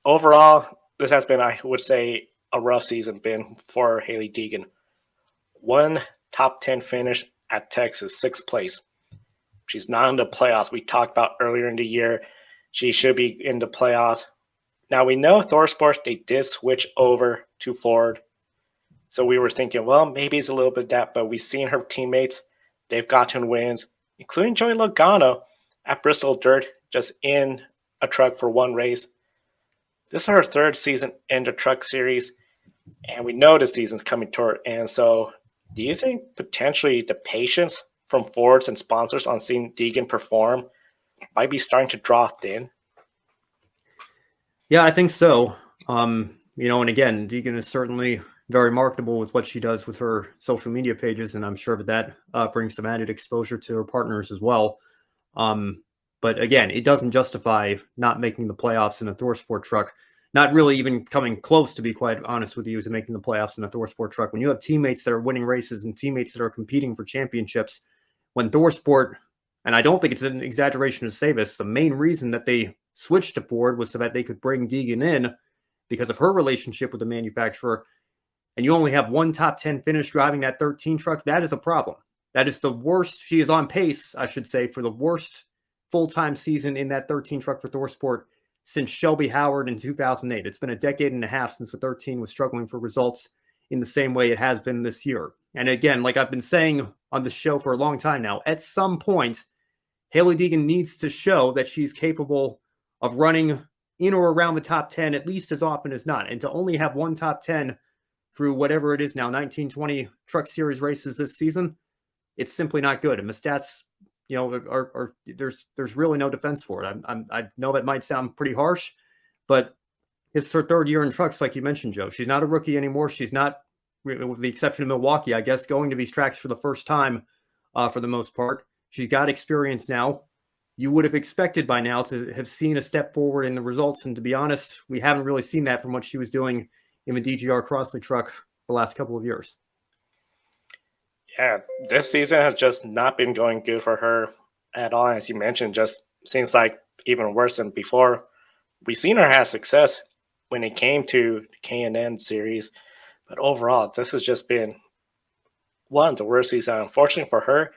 overall, this has been, I would say, a rough season been for Hailie Deegan. One top 10 finish at Texas, sixth place. She's not in the playoffs. We talked about earlier in the year. She should be in the playoffs. Now, we know ThorSport, they did switch over to Ford. So we were thinking, well, maybe it's a little bit of that, but we've seen her teammates. They've gotten wins, including Joey Logano at Bristol Dirt, just in a truck for one race. This is her third season in the Truck Series, and we know the season's coming toward an end. So do you think potentially the patience from Fords and sponsors on seeing Deegan perform might be starting to draw thin? Yeah, I think so. And again, Deegan is certainly very marketable with what she does with her social media pages, and I'm sure that brings some added exposure to her partners as well. But again, it doesn't justify not making the playoffs in a ThorSport truck, not really even coming close, to be quite honest with you, to making the playoffs in a ThorSport truck. When you have teammates that are winning races and teammates that are competing for championships, when ThorSport, and I don't think it's an exaggeration to say this, the main reason that they switched to Ford was so that they could bring Deegan in because of her relationship with the manufacturer, and you only have one top 10 finish driving that 13 truck, that is a problem. That is the worst. She is on pace, I should say, for the worst full-time season in that 13 truck for ThorSport since Shelby Howard in 2008. It's been a decade and a half since the 13 was struggling for results in the same way it has been this year. And again, like I've been saying on the show for a long time now, at some point, Hailie Deegan needs to show that she's capable of running in or around the top 10 at least as often as not. And to only have one top 10 through whatever it is now, 19-20 Truck Series races this season, it's simply not good. And the stats, there's really no defense for it. I know that might sound pretty harsh, but it's her third year in trucks, like you mentioned, Joe. She's not a rookie anymore. She's not, with the exception of Milwaukee, I guess, going to these tracks for the first time for the most part. She's got experience now. You would have expected by now to have seen a step forward in the results. And to be honest, we haven't really seen that from what she was doing in the DGR Crossley truck the last couple of years. Yeah, this season has just not been going good for her at all. As you mentioned, just seems like even worse than before. We've seen her have success when it came to the K&N series, but overall, this has just been one of the worst seasons. Unfortunately for her,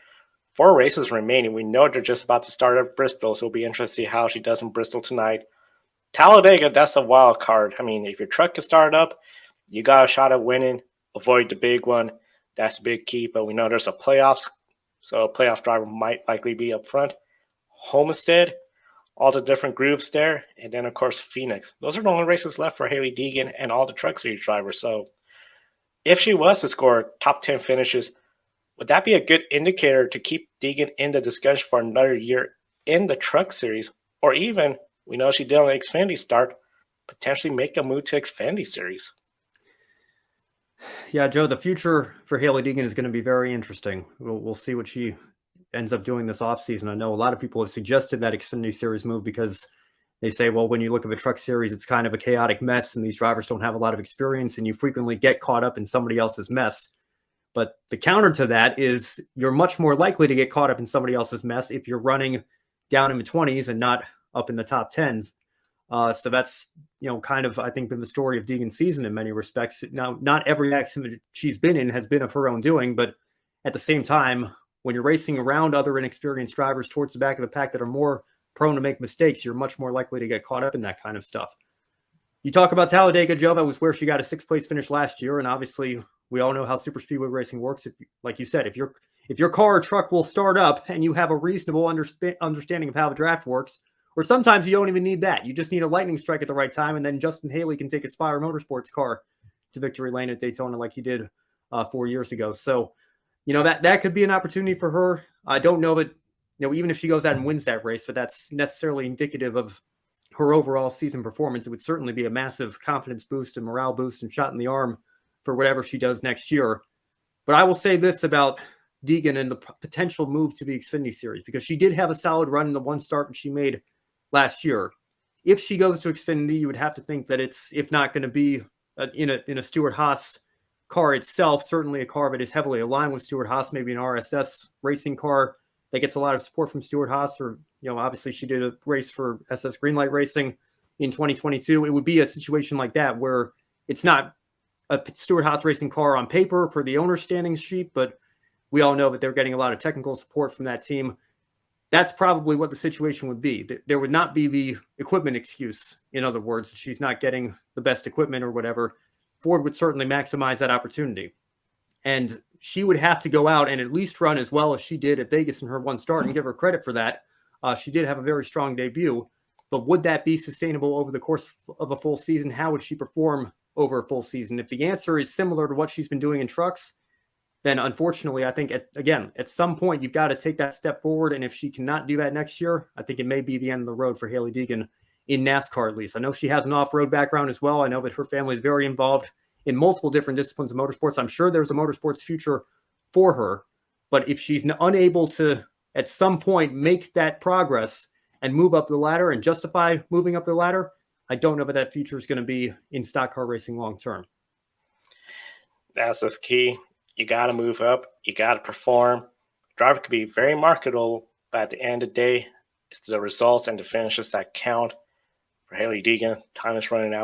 4 races remaining. We know they're just about to start at Bristol, so it'll be interesting to see how she does in Bristol tonight. Talladega, that's a wild card. I mean, if your truck can start up, you got a shot at winning. Avoid the big one. That's a big key, but we know there's a playoffs, so a playoff driver might likely be up front. Homestead, all the different groups there, and then, of course, Phoenix. Those are the only races left for Hailie Deegan and all the Truck Series drivers. So if she was to score top 10 finishes, would that be a good indicator to keep Deegan in the discussion for another year in the Truck Series? Or even, we know she did on the Xfinity start, potentially make a move to Xfinity Series? Yeah, Joe, the future for Hailie Deegan is going to be very interesting. We'll see what she ends up doing this offseason. I know a lot of people have suggested that Xfinity Series move because they say, well, when you look at the Truck Series, it's kind of a chaotic mess and these drivers don't have a lot of experience and you frequently get caught up in somebody else's mess. But the counter to that is you're much more likely to get caught up in somebody else's mess if you're running down in the 20s and not up in the top 10s. So that's, kind of, I think, been the story of Deegan's season in many respects. Now, not every accident she's been in has been of her own doing, but at the same time, when you're racing around other inexperienced drivers towards the back of the pack that are more prone to make mistakes, you're much more likely to get caught up in that kind of stuff. You talk about Talladega, Joe, that was where she got a 6th place finish last year, and obviously we all know how super speedway racing works. Like you said, if your car or truck will start up and you have a reasonable understanding of how the draft works, or sometimes you don't even need that. You just need a lightning strike at the right time, and then Justin Haley can take a Spire Motorsports car to victory lane at Daytona like he did 4 years ago. So, that could be an opportunity for her. I don't know that, even if she goes out and wins that race, but that's necessarily indicative of her overall season performance. It would certainly be a massive confidence boost and morale boost and shot in the arm for whatever she does next year. But I will say this about Deegan and the potential move to the Xfinity Series, because she did have a solid run in the one start that she made last year. If she goes to Xfinity, you would have to think that it's, if not going to be in a Stewart-Haas car itself, certainly a car that is heavily aligned with Stewart-Haas, maybe an RSS racing car that gets a lot of support from Stewart-Haas, or, obviously she did a race for SS Greenlight Racing in 2022, it would be a situation like that where it's not a Stewart-Haas Racing car on paper per the owner's standings sheet, but we all know that they're getting a lot of technical support from that team. That's probably what the situation would be. There would not be the equipment excuse. In other words, she's not getting the best equipment or whatever. Ford would certainly maximize that opportunity. And she would have to go out and at least run as well as she did at Vegas in her one start, and give her credit for that. She did have a very strong debut, but would that be sustainable over the course of a full season? How would she perform over a full season? If the answer is similar to what she's been doing in trucks, then unfortunately, I think, at some point, you've got to take that step forward. And if she cannot do that next year, I think it may be the end of the road for Hailie Deegan in NASCAR, at least. I know she has an off-road background as well. I know that her family is very involved in multiple different disciplines of motorsports. I'm sure there's a motorsports future for her. But if she's unable to, at some point, make that progress and move up the ladder and justify moving up the ladder, I don't know that that future is going to be in stock car racing long term. That's the key. You got to move up. You got to perform. Driver could be very marketable, but at the end of the day, it's the results and the finishes that count. For Hailie Deegan, time is running out.